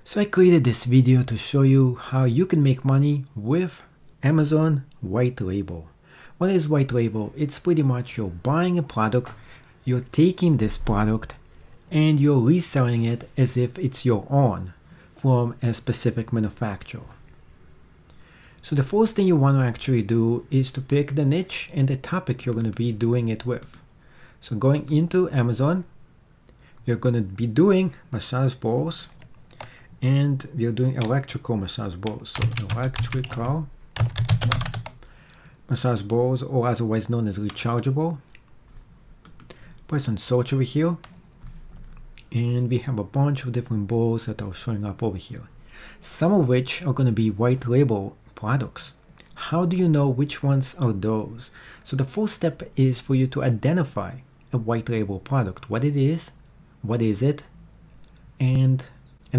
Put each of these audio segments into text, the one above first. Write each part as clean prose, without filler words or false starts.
So I created this video to show you how you can make money with Amazon Whitelabel. What is Whitelabel? It's pretty much you're buying a product, you're taking this product, and you're reselling it as if it's your own from a specific manufacturer. So the first thing you want to actually do is to pick the niche and the topic you're going to be doing it with. So going into Amazon, you're going to be doing massage balls, and we're doing electrical massage balls. So electrical massage balls, or otherwise known as rechargeable. Press on search over here, and we have a bunch of different balls that are showing up over here, some of which are going to be white label products. How do you know which ones are those? So the first step is for you to identify a white label product, what it is, what is it, and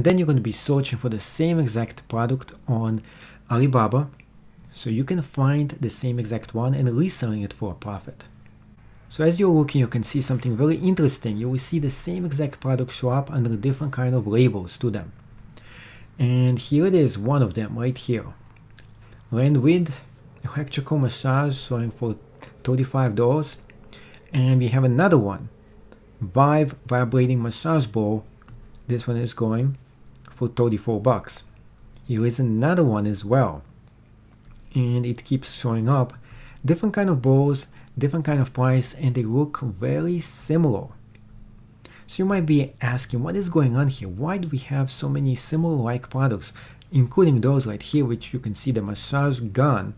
then you're going to be searching for the same exact product on Alibaba, so you can find the same exact one and reselling it for a profit. So as you're looking, you can see something very interesting. You will see the same exact product show up under different kind of labels to them. And here it is, one of them right here. Land with electrical massage selling for $35. And we have another one, Vive vibrating massage ball. This one is going for $34. Here is another one as well, and it keeps showing up. Different kind of balls, different kind of price, and they look very similar. So you might be asking, what is going on here? Why do we have so many similar like products, including those right here, which you can see the massage gun?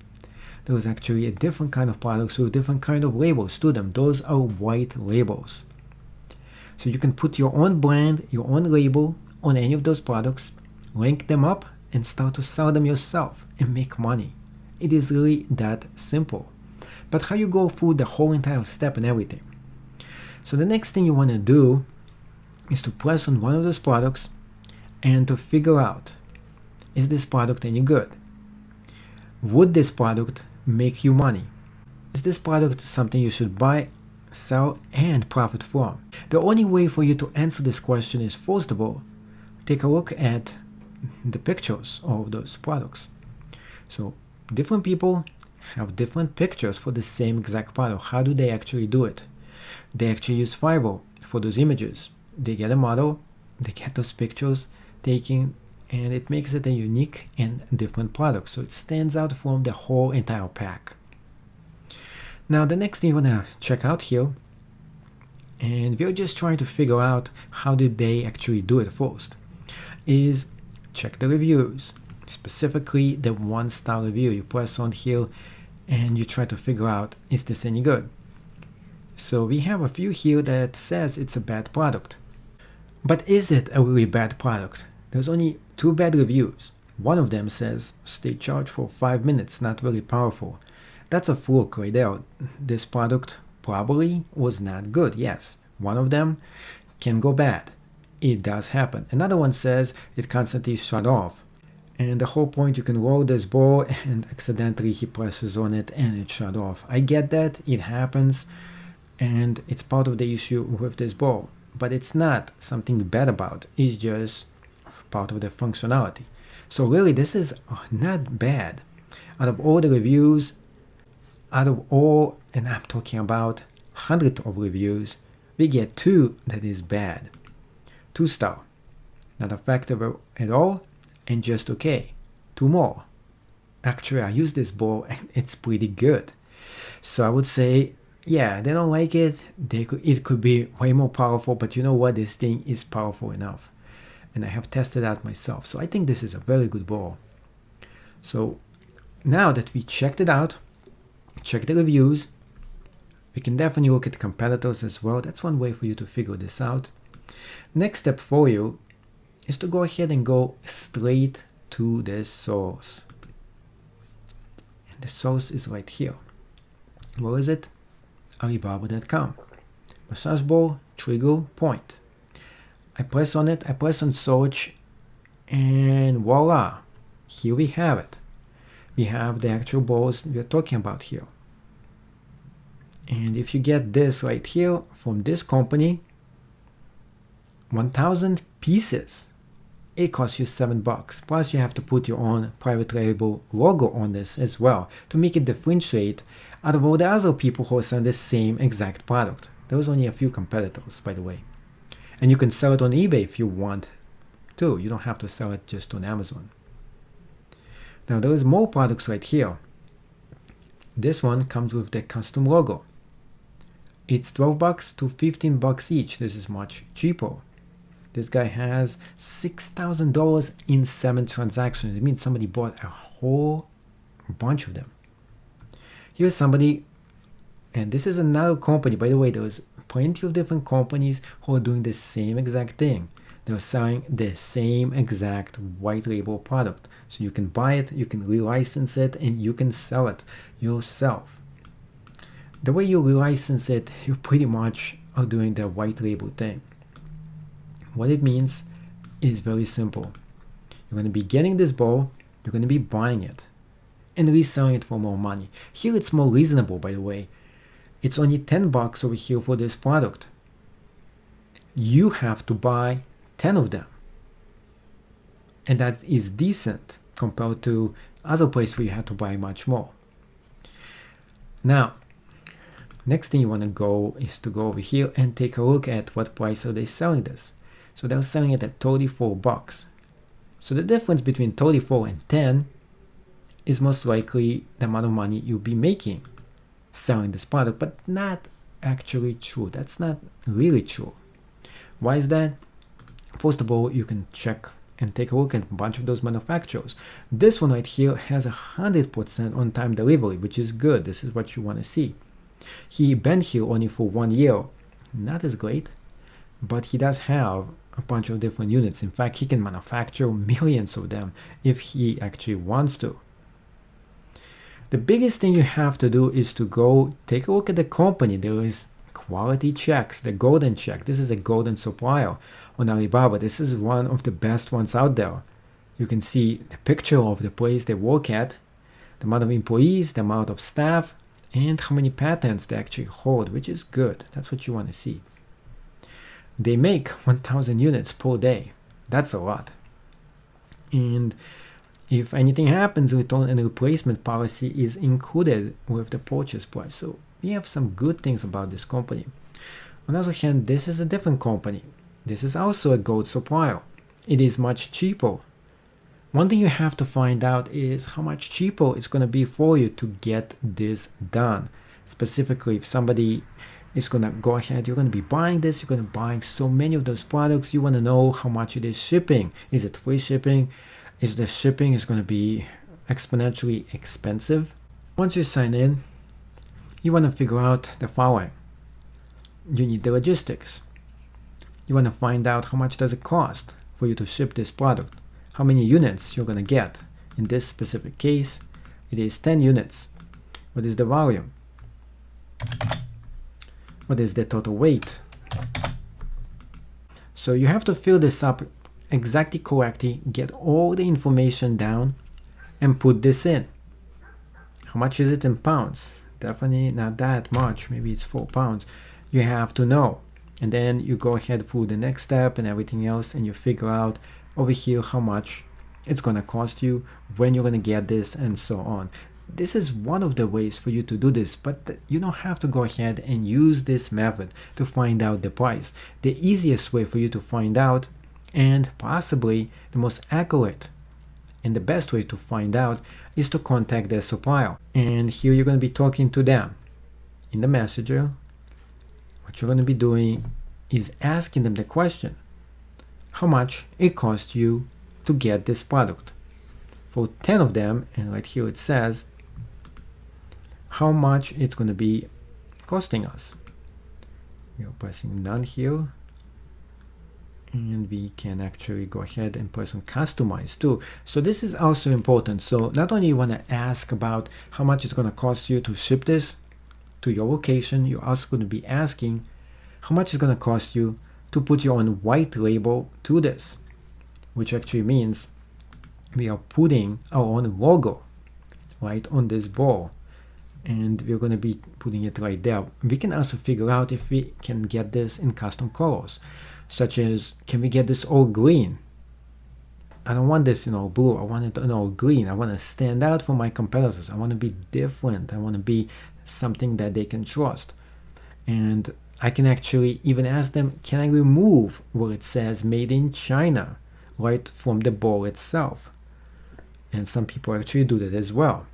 There is actually a different kind of products with different kind of labels to them. Those are white labels. So you can put your own brand, your own label on any of those products, link them up, and start to sell them yourself and make money. It is really that simple. But how you go through the whole entire step and everything? So the next thing you want to do is to press on one of those products and to figure out, is this product any good? Would this product make you money? Is this product something you should buy, sell, and profit from? The only way for you to answer this question is, first of all, take a look at the pictures of those products. So different people have different pictures for the same exact product. How do they actually do it? They actually use Fiverr for those images. They get a model, they get those pictures taken, and it makes it a unique and different product. So it stands out from the whole entire pack. Now the next thing you want to check out here, and we're just trying to figure out how did they actually do it first, is check the reviews, specifically the 1-star review. You press on here and you try to figure out, is this any good? So we have a few here that says it's a bad product. But is it a really bad product? There's only 2 bad reviews. One of them says stay charged for 5 minutes, not very powerful. That's a fluke right there. This product probably was not good. Yes, one of them can go bad. It does happen. Another one says it constantly shut off. And the whole point, you can roll this ball and accidentally he presses on it and it shut off. I get that, it happens, and it's part of the issue with this ball. But it's not something bad about it. It's just part of the functionality. So really, this is not bad. Out of all the reviews, out of all, and I'm talking about hundreds of reviews, we get 2 that is bad. 2-star, not effective at all, and just okay. 2 more. Actually, I use this ball and it's pretty good. So I would say, yeah, they don't like it. It could be way more powerful, but you know what? This thing is powerful enough. And I have tested out myself. So I think this is a very good ball. So now that we checked it out, check the reviews, we can definitely look at competitors as well. That's one way for you to figure this out. Next step for you is to go ahead and go straight to the source. And the source is right here. Where is it? Alibaba.com. Massage ball trigger point. I press on it, I press on search, and voila, here we have it. We have the actual balls we're talking about here. And if you get this right here from this company, 1,000 pieces it costs you $7. Plus you have to put your own private label logo on this as well to make it differentiate out of all the other people who are selling the same exact product. There's only a few competitors, by the way. And you can sell it on eBay if you want to. You don't have to sell it just on Amazon. Now there is more products right here. This one comes with the custom logo. It's $12 to $15 each. This is much cheaper. This guy has $6,000 in 7 transactions. It means somebody bought a whole bunch of them. Here's somebody, and this is another company. By the way, there's plenty of different companies who are doing the same exact thing. They're selling the same exact white label product. So you can buy it, you can relicense it, and you can sell it yourself. The way you relicense it, you pretty much are doing the white label thing. What it means is very simple. You're going to be getting this ball, you're going to be buying it and reselling it for more money. Here it's more reasonable, by the way. It's only $10 over here for this product. You have to buy 10 of them. And that is decent compared to other places where you have to buy much more. Now, next thing you want to go is to go over here and take a look at what price are they selling this. So they're selling it at $34. So the difference between 34 and 10 is most likely the amount of money you'll be making selling this product, but not actually true. That's not really true. Why is that? First of all, you can check and take a look at a bunch of those manufacturers. This one right here has 100% on-time delivery, which is good. This is what you want to see. He been here only for 1 year. Not as great, but he does have a bunch of different units. In fact, he can manufacture millions of them if he actually wants to. The biggest thing you have to do is to go take a look at the company. There is quality checks, the golden check. This is a golden supplier on Alibaba. This is one of the best ones out there. You can see the picture of the place they work at, the amount of employees, the amount of staff, and how many patents they actually hold, which is good. That's what you want to see. They make 1,000 units per day. That's a lot. And if anything happens, return and replacement policy is included with the purchase price. So we have some good things about this company. On the other hand, this is a different company. This is also a gold supplier. It is much cheaper. One thing you have to find out is how much cheaper it's going to be for you to get this done. Specifically, if somebody is going to go ahead, you're going to be buying this, you're going to be buying so many of those products, you want to know how much it is shipping. Is it free shipping? Is the shipping is going to be exponentially expensive? Once you sign in, you want to figure out the following. You need the logistics. You want to find out how much does it cost for you to ship this product. How many units you're going to get. In this specific case, it is 10 units. What is the volume? What is the total weight? So you have to fill this up exactly correctly, get all the information down, and put this in. How much is it in pounds? Definitely not that much. Maybe it's 4 pounds. You have to know. And then you go ahead through the next step and everything else, and you figure out over here how much it's going to cost you, when you're going to get this, and so on. This is one of the ways for you to do this, but you don't have to go ahead and use this method to find out the price. The easiest way for you to find out, and possibly the most accurate and the best way to find out, is to contact the supplier. And here you're going to be talking to them in the messenger. What you're going to be doing is asking them the question, how much it cost you to get this product? For 10 of them, and right here it says how much it's going to be costing us. We are pressing none here, and we can actually go ahead and press on customize too. So this is also important. So not only you want to ask about how much it's going to cost you to ship this to your location, you're also going to be asking how much it's going to cost you to put your own white label to this, which actually means we are putting our own logo right on this ball, and we're going to be putting it right there. We can also figure out if we can get this in custom colors, such as, can we get this all green? I don't want this, blue. I want it, green. I want to stand out from my competitors. I want to be different. I want to be something that they can trust. And I can actually even ask them, can I remove where it says made in China right from the ball itself? And some people actually do that as well.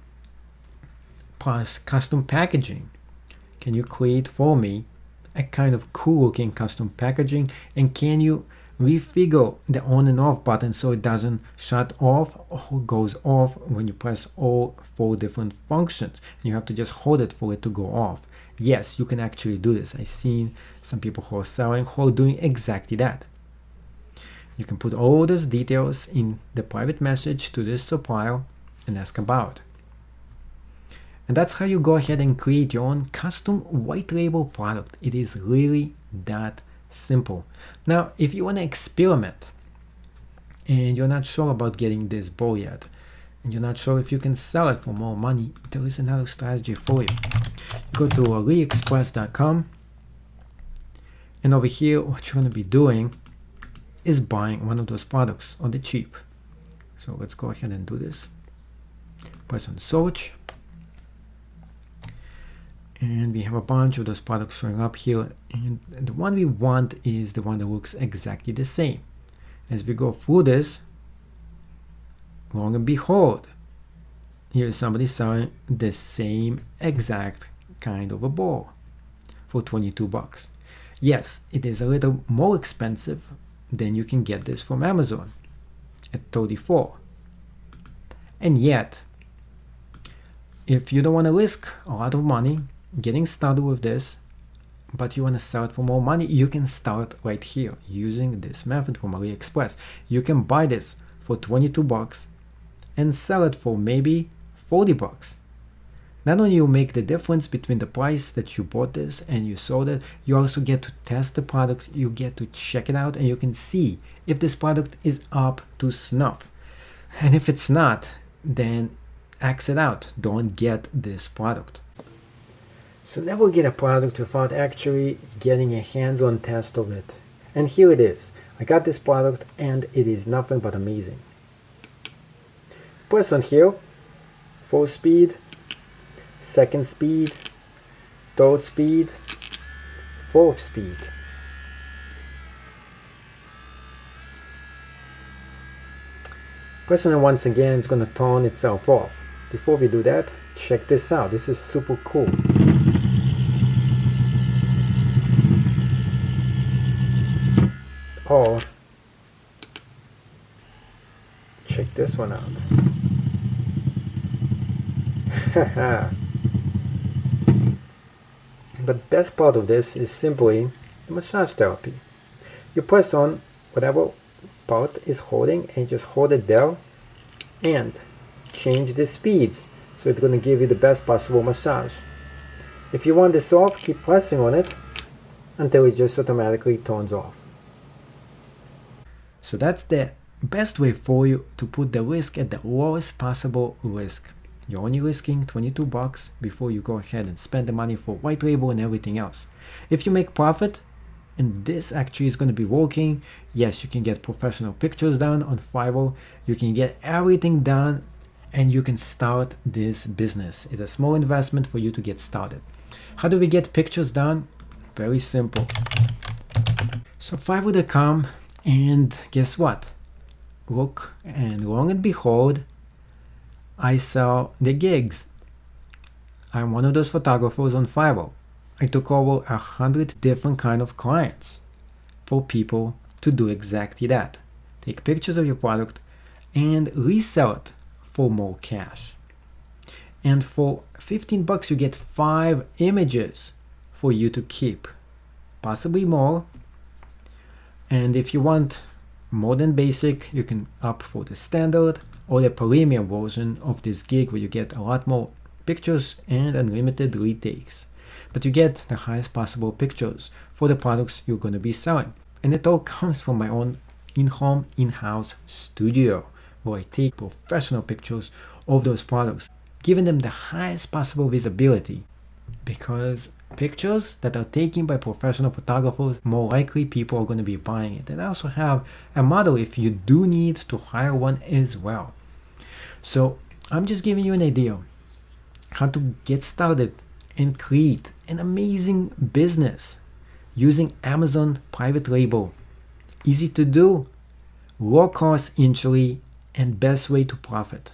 Plus custom packaging. Can you create for me a kind of cool looking custom packaging? And can you refigure the on and off button so it doesn't shut off or goes off when you press all 4 different functions and you have to just hold it for it to go off? Yes, you can actually do this. I've seen some people who are selling who are doing exactly that. You can put all those details in the private message to this supplier and ask about. And that's how you go ahead and create your own custom white label product. It is really that simple. Now, if you want to experiment and you're not sure about getting this ball yet, and you're not sure if you can sell it for more money, there is another strategy for you. You go to aliexpress.com, and over here, what you're going to be doing is buying one of those products on the cheap. So let's go ahead and do this. Press on search. And we have a bunch of those products showing up here. And the one we want is the one that looks exactly the same. As we go through this, lo and behold, here's somebody selling the same exact kind of a ball for 22 bucks. Yes, it is a little more expensive than you can get this from Amazon at 34. And yet, if you don't want to risk a lot of money getting started with this, but you want to sell it for more money, you can start right here using this method from AliExpress. You can buy this for 22 bucks and sell it for maybe 40 bucks. Not only you make the difference between the price that you bought this and you sold it, you also get to test the product, you get to check it out, and you can see if this product is up to snuff. And if it's not, then X it out. Don't get this product. So never get a product without actually getting a hands-on test of it. And here it is. I got this product and it is nothing but amazing. Press on here, 4 speed, 2nd speed, 3rd speed, 4th speed. Press on it once again, it's going to turn itself off. Before we do that, check this out. This is super cool. Or check this one out. But best part of this is simply the massage therapy. You press on whatever part is holding and just hold it there and change the speeds, so it's going to give you the best possible massage. If you want this off, keep pressing on it until it just automatically turns off. So that's the best way for you to put the risk at the lowest possible risk. You're only risking 22 bucks before you go ahead and spend the money for white label and everything else. If you make profit, and this actually is going to be working, yes, you can get professional pictures done on Fiverr, you can get everything done, and you can start this business. It's a small investment for you to get started. How do we get pictures done? Very simple. So Fiverr.com, and guess what? Look, and lo and behold, I sell the gigs. I'm one of those photographers on Fiverr. I took over 100 different kind of clients for people to do exactly that. Take pictures of your product and resell it for more cash. And for 15 bucks you get 5 images for you to keep, possibly more. And if you want more than basic, you can opt for the standard or the premium version of this gig, where you get a lot more pictures and unlimited retakes. But you get the highest possible pictures for the products you're going to be selling. And it all comes from my own in-home, in-house studio, where I take professional pictures of those products, giving them the highest possible visibility. Because pictures that are taken by professional photographers, more likely people are going to be buying it. And I also have a model if you do need to hire one as well. So I'm just giving you an idea how to get started and create an amazing business using Amazon private label. Easy to do, low cost initially, and best way to profit.